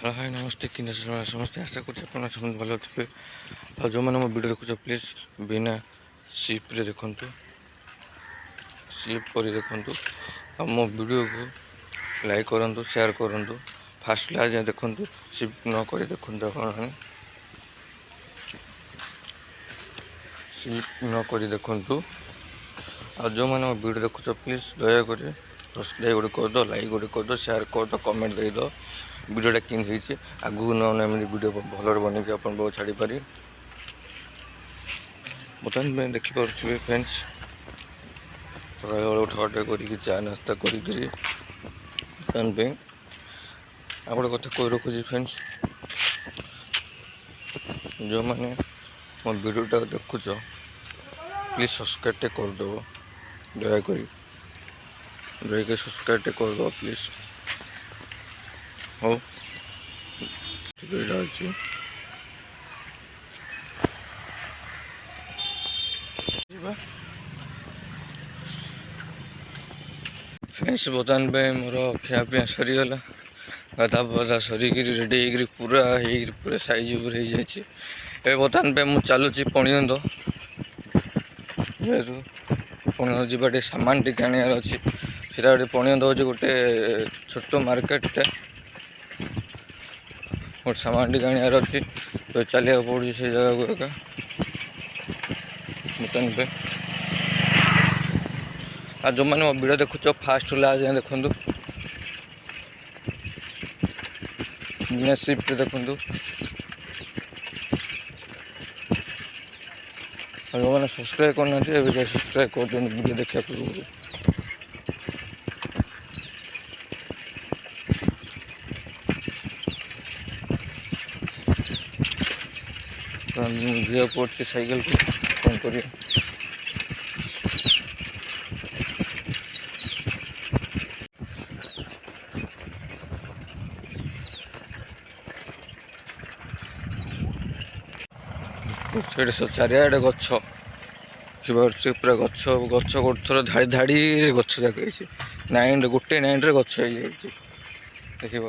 Hello hi नमस्ते कि समस्ते आशा कर समस्त भल थे और जो मैंने मो वीडियो देखुच प्लीज बिना स्लिप्रे देखु स्लिप कर देखु और मो वीडियो को लाइक करूँ शेयर करूँ फास्ट लास्ट जाए देखु स्लिप नक देखु आप स्लिप नक देखु और जो मैंने मो वीडियो देखुच प्लीज दयाकोरी सब्सक्राइब गोटे कर दो लाइक गोटे कर दो शेयर कर दो कमेंट दे दो वीडियोटा कि आगू नमी वीडियो भल बन आप छाड़ी पारि बर्तमान में देखिपे फ्रेंड्स सकाल उठा कर चा नास्ता कर गोटे कथा कही रखुची फ्रेंड्स जो मैंने मो वीडियोटा देखुच प्लीज सब्सक्राइब करदेव दयाकोरी सब्सक्राइब करदेव प्लीज हो फ्रेंड्स बर्तमान पे मोर खापी सरीगला गाधा पाधा सरिक रेडी पूरा पूरा साइज हो जाए बर्तमान पे मुझे चलुची पणियंद जेहतु पणियंद जावा सामान टी आनार अच्छी सीटा गोटे पणियंद हो गोटे छोट मार्केट गोटे सामान टी आनार अच्छी तो चलिया पड़ू से जगह को एका बर्तमान पे आ जो मैंने मो वीडियो देखुच फास्ट लास्ट जाए देखु बिना स्लिप देखु जो मैंने सब्सक्राइब करना सब्सक्राइब कर दिखाँ वीडियो देखा दिया पड़े साइकेल को कौन कर सब चारियाडे गछ पूरा गछ गछ गोटे थर धाड़ी धाड़ी गछ जाक नाइन गोटे नाइन रे गछ देखिए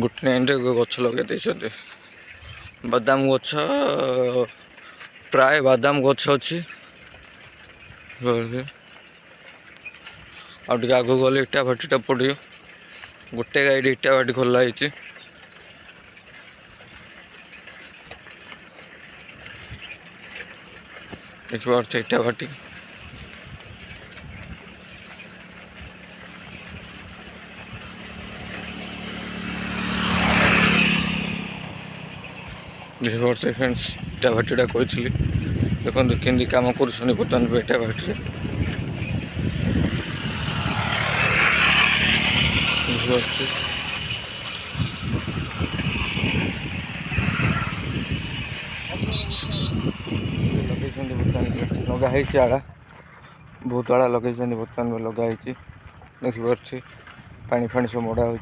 गोटे नाइन रे गछ लगे बादाम गछ प्राय बादाम गछ अच्छी आगे आगू गले इटा भाटीटा पड़ो गोटे गाड़ी इटा भाटी खोला देखिए इटा भाटी देखिए फ्रेंड्स इटा भाटीटा कही देखो केमती कम कर बर्तमान पे इटा भाटी लगे आड़ा बहुत आड़ा लगे बर्तमान में लगाई देखिए पानी फाणी सब मड़ा हो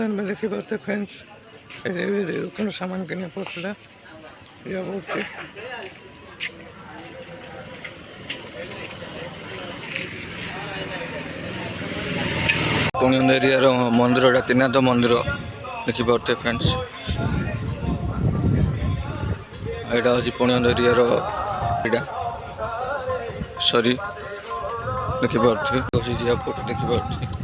में देखिए पाते फ्रेंड्स दुकान सामान किना पड़ा या पड़े पुणियंद एरिया मंदिर त्रिनाथ मंदिर देखी पाते फ्रेंड्स यहाँ हूँ पुणियंद एरिया सरी देखी पारे देखी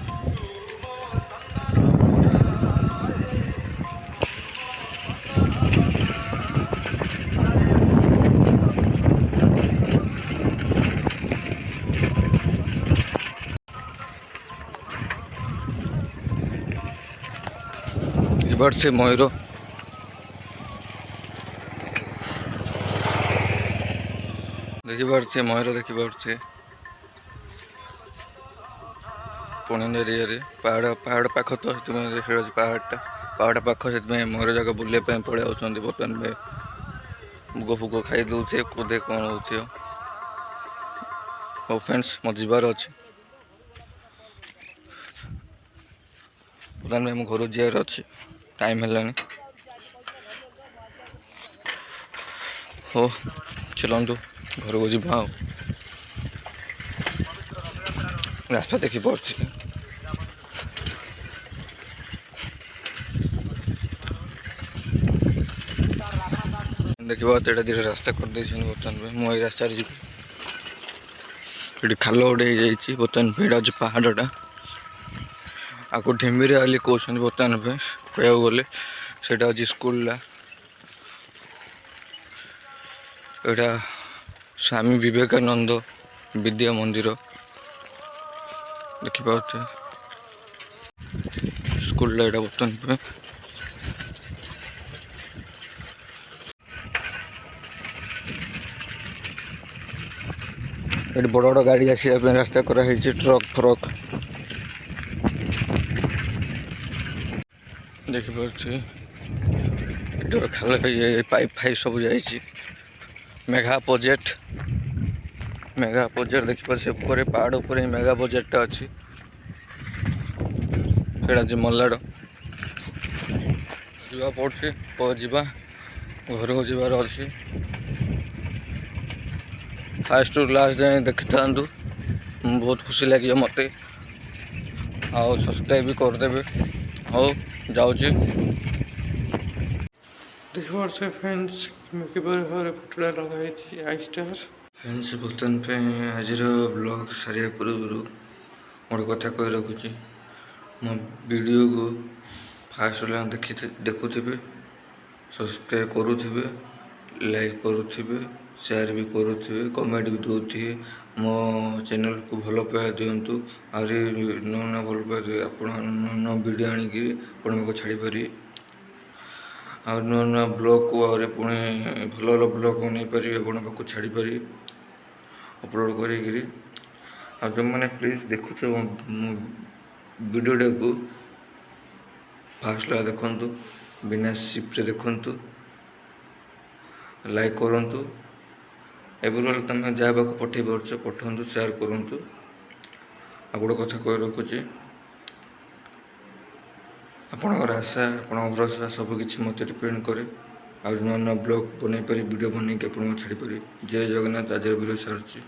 पारे से मयूर देखी पारे मयूर देखी पारे ପଣିନ ଏରିଆରେ ପାହାଡ଼ ପାଖ ତ ସେଥିପାଇଁ ସେଇଟା ହେଉଛି ପାହାଡ଼ ପାଖ ସେଥିପାଇଁ ମୟୂର ଯାକ ବୁଲିବା ପାଇଁ ପଳେଇ ଆଉଛନ୍ତି। ବର୍ତ୍ତମାନ ଭାଇ ମୁଗ ଫୁଗ ଖାଇ ଦେଉଛେ କୋଦେ କ'ଣ ହେଉଛି। ହଉ ଫ୍ରେଣ୍ଡସ୍ ମୋର ଯିବାର ଅଛି। ବର୍ତ୍ତମାନ ଭାଇ ମୁଁ ଘରକୁ ଯିବାର ଅଛି, ଟାଇମ୍ ହେଲାଣି। ହଉ ଚାଲନ୍ତୁ ଘରକୁ ଯିବା ଆଉ। ରାସ୍ତା ଦେଖିପାରୁଛି ଦେଖିବା ଏଇଟା ଧୀରେ ରାସ୍ତା କରିଦେଇଛନ୍ତି। ବର୍ତ୍ତମାନ ପାଇଁ ମୁଁ ଏଇ ରାସ୍ତାରେ ଯିବି। ଏଠି ଖାଲ ଗୋଟେ ହେଇଯାଇଛି। ବର୍ତ୍ତମାନ ଏଇଟା ହେଉଛି ପାହାଡ଼ଟା। ଆକୁ ଢିମିରା ବୋଲି କହୁଛନ୍ତି। ବର୍ତ୍ତମାନ ପାଇଁ କହିବାକୁ ଗଲେ ସେଇଟା ହେଉଛି ସ୍କୁଲଟା। ଏଇଟା ସ୍ୱାମୀ ବିବେକାନନ୍ଦ ବିଦ୍ୟା ମନ୍ଦିର ଦେଖିପାରୁଥିବେ। ସ୍କୁଲଟା ଏଇଟା ବର୍ତ୍ତମାନ ପାଇଁ ଏଠି ବଡ଼ ବଡ଼ ଗାଡ଼ି ଆସିବା ପାଇଁ ରାସ୍ତା କରାହେଇଛି। ଟ୍ରକ୍ ଫ୍ରକ୍ ଦେଖିପାରୁଛି। ଏଠି ଖାଲ ପାଇପ୍ ଫାଇପ୍ ସବୁ ଯାଇଛି। ମେଘା ପ୍ରୋଜେକ୍ଟ ଦେଖିପାରୁଛି। ଉପରେ ପାହାଡ଼ ଉପରେ ହିଁ ମେଘା ପ୍ରୋଜେକ୍ଟଟା ଅଛି। ସେଇଟା ହେଉଛି ମଲାଡ଼। ଯିବା ପଡ଼ୁଛି ଯିବା ଘରକୁ ଯିବାର ଅଛି। ଫାଷ୍ଟରୁ ଲାଷ୍ଟ ଯାଏଁ ଦେଖିଥାନ୍ତୁ, ବହୁତ ଖୁସି ଲାଗିବ ମୋତେ। ଆଉ ସବସ୍କ୍ରାଇବ୍ ବି କରିଦେବେ। ହଉ ଯାଉଛି। ଦେଖିପାରୁଛ ଫ୍ରେଣ୍ଡସ୍ କିପରି ଭାବରେ ଫଟୋଟା ଲଗାହେଇଛି ଆଇଷ୍ଟାର। ଫ୍ରେଣ୍ଡସ୍ ବର୍ତ୍ତମାନ ପାଇଁ ଆଜିର ବ୍ଲଗ୍ ସାରିବା ପୂର୍ବରୁ ଗୋଟେ କଥା କହି ରଖୁଛି। ମୋ ଭିଡ଼ିଓକୁ ଫାଷ୍ଟ ଦେଖୁଥିବେ, ସବସ୍କ୍ରାଇବ୍ କରୁଥିବେ, ଲାଇକ୍ କରୁଥିବେ, ସେୟାର ବି କରୁଥିବେ, କମେଣ୍ଟ ବି ଦେଉଥିବେ। ମୋ ଚ୍ୟାନେଲକୁ ଭଲ ପାଇବା ଦିଅନ୍ତୁ। ଆହୁରି ନୂଆ ଭଲ ପାଇବା ଆପଣ ନୂଆ ଭିଡ଼ିଓ ଆଣିକି ଆପଣଙ୍କ ଛାଡ଼ିପାରିବେ। ଆଉ ନୂଆ ବ୍ଲଗ୍କୁ ଆହୁରି ପୁଣି ଭଲ ବ୍ଲଗ୍ ନେଇପାରିବେ, ଆପଣଙ୍କ ପାଖକୁ ଛାଡ଼ିପାରିବେ ଅପଲୋଡ଼ କରିକିରି। ଆଉ ଯେଉଁମାନେ ପ୍ଲିଜ୍ ଦେଖୁଛ ଭିଡ଼ିଓଟାକୁ ଫାଷ୍ଟ ଦେଖନ୍ତୁ, ବିନା ସ୍କିପ୍ରେ ଦେଖନ୍ତୁ, ଲାଇକ୍ କରନ୍ତୁ। ଏଭଳି ତୁମେ ଯାହା ପାଖକୁ ପଠାଇ ପାରୁଛ ପଠାନ୍ତୁ, ସେୟାର କରନ୍ତୁ। ଆଉ ଗୋଟେ କଥା କହି ରଖୁଛି, ଆପଣଙ୍କର ଆଶା, ଆପଣଙ୍କ ଭରସା ସବୁକିଛି ମୋତେ ଡିପେଣ୍ଡ କରେ। ଆଉ ନୂଆ ବ୍ଲଗ୍ ବନେଇପାରିବି, ଭିଡ଼ିଓ ବନେଇକି ଆପଣଙ୍କୁ ଛାଡ଼ିପାରିବି। ଜୟ ଜଗନ୍ନାଥ। ଆଜିର ଭିଡ଼ିଓ ସାରୁଛି।